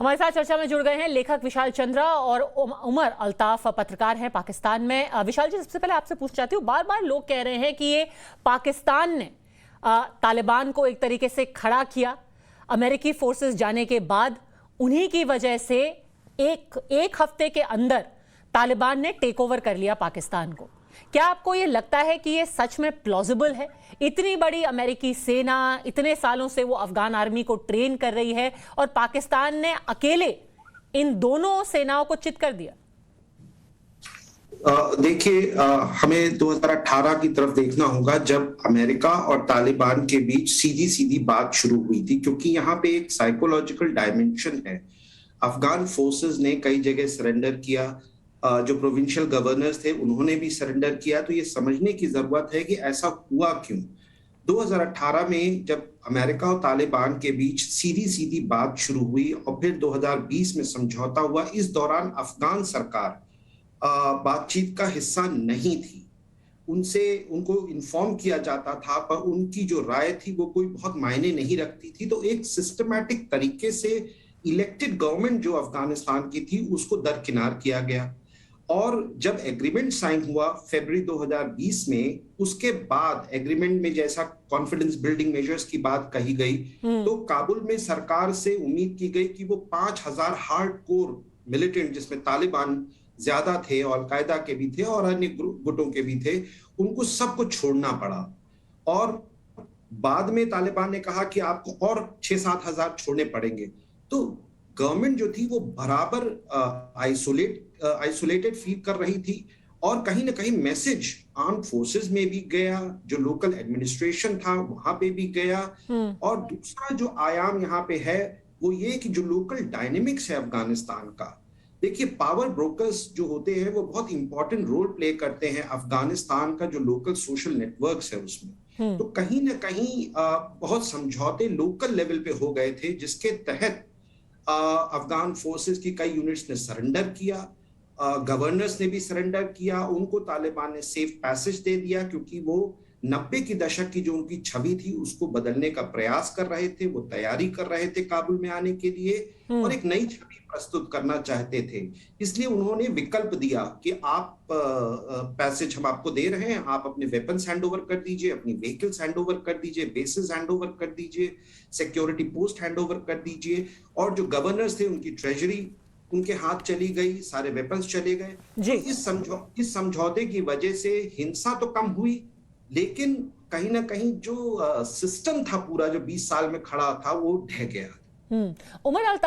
हमारे साथ चर्चा में जुड़ गए हैं लेखक विशाल चंद्रा और उमर अल्ताफ, पत्रकार हैं पाकिस्तान में। विशाल जी, सबसे पहले आपसे पूछना चाहती हूँ, बार बार लोग कह रहे हैं कि ये पाकिस्तान ने तालिबान को एक तरीके से खड़ा किया, अमेरिकी फोर्सेस जाने के बाद उन्हीं की वजह से एक हफ्ते के अंदर तालिबान ने टेक ओवर कर लिया पाकिस्तान को। क्या आपको ये लगता है कि ये सच में प्लॉजिबल है? इतनी बड़ी अमेरिकी सेना इतने सालों से वो अफगान आर्मी को ट्रेन कर रही है और पाकिस्तान ने अकेले इन दोनों सेनाओं को चित कर दिया। देखिए, हमें 2018 की तरफ देखना होगा जब अमेरिका और तालिबान के बीच सीधी सीधी बात शुरू हुई थी, क्योंकि यहाँ पे एक साइकोलॉजिकल डायमेंशन है। अफगान फोर्सेस ने कई जगह सरेंडर किया, जो प्रोविंशियल गवर्नर्स थे उन्होंने भी सरेंडर किया। तो ये समझने की जरूरत है कि ऐसा हुआ क्यों। 2018 में जब अमेरिका और तालिबान के बीच सीधी सीधी बात शुरू हुई और फिर 2020 में समझौता हुआ, इस दौरान अफगान सरकार बातचीत का हिस्सा नहीं थी। उनको इन्फॉर्म किया जाता था, पर उनकी जो राय थी वो कोई बहुत मायने नहीं रखती थी। तो एक सिस्टमैटिक तरीके से इलेक्टेड गवर्नमेंट जो अफगानिस्तान की थी उसको दरकिनार किया गया। और जब एग्रीमेंट साइन हुआ फरवरी 2020 में, उसके बाद एग्रीमेंट में जैसा कॉन्फिडेंस बिल्डिंग मेजर्स की बात कही गई, तो काबुल में सरकार से उम्मीद की गई कि वो 5000 हार्डकोर मिलिटेंट, जिसमें तालिबान ज्यादा थे और अलकायदा के भी थे और अन्य गुटों के भी थे, उनको सबको छोड़ना पड़ा। और बाद में तालिबान ने कहा कि आपको और 6-7 हजार छोड़ने पड़ेंगे। तो गवर्नमेंट जो थी वो बराबर आइसोलेटेड फील कर रही थी। और कहीं ना कहीं मैसेज आर्म फोर्सेस में भी गया, जो लोकल एडमिनिस्ट्रेशन था वहां पे भी गया। और दूसरा जो आयाम यहाँ पे है वो ये कि जो लोकल डायनेमिक्स है अफगानिस्तान का, देखिए पावर ब्रोकर्स जो होते हैं वो बहुत इंपॉर्टेंट रोल प्ले करते हैं अफगानिस्तान का जो लोकल सोशल नेटवर्क्स है उसमें। तो कहीं ना कहीं बहुत समझौते लोकल लेवल पे हो गए थे, जिसके तहत अफगान फोर्सेस की कई यूनिट्स ने सरेंडर किया, गवर्नर्स ने भी सरेंडर किया, उनको तालिबान ने सेफ पैसेज दे दिया, क्योंकि वो 90 की दशक की जो उनकी छवि थी उसको बदलने का प्रयास कर रहे थे। वो तैयारी कर रहे थे काबुल में आने के लिए और एक नई छवि प्रस्तुत करना चाहते थे। इसलिए उन्होंने विकल्प दिया कि आप पैसेज हम आपको दे रहे हैं, आप अपने वेपन्स हैंड ओवर कर दीजिए, अपनी व्हीकल्स हैंड ओवर कर दीजिए, बेसिस हैंड ओवर कर दीजिए, सिक्योरिटी पोस्ट हैंड ओवर कर दीजिए। और जो गवर्नर्स थे उनकी ट्रेजरी उनके हाथ चली गई, सारे वेपन्स चले गए। तो इस समझौते की वजह से हिंसा तो कम हुई, लेकिन कहीं ना कहीं जो सिस्टम था पूरा जो 20 साल में खड़ा था वो ढह गया। उमर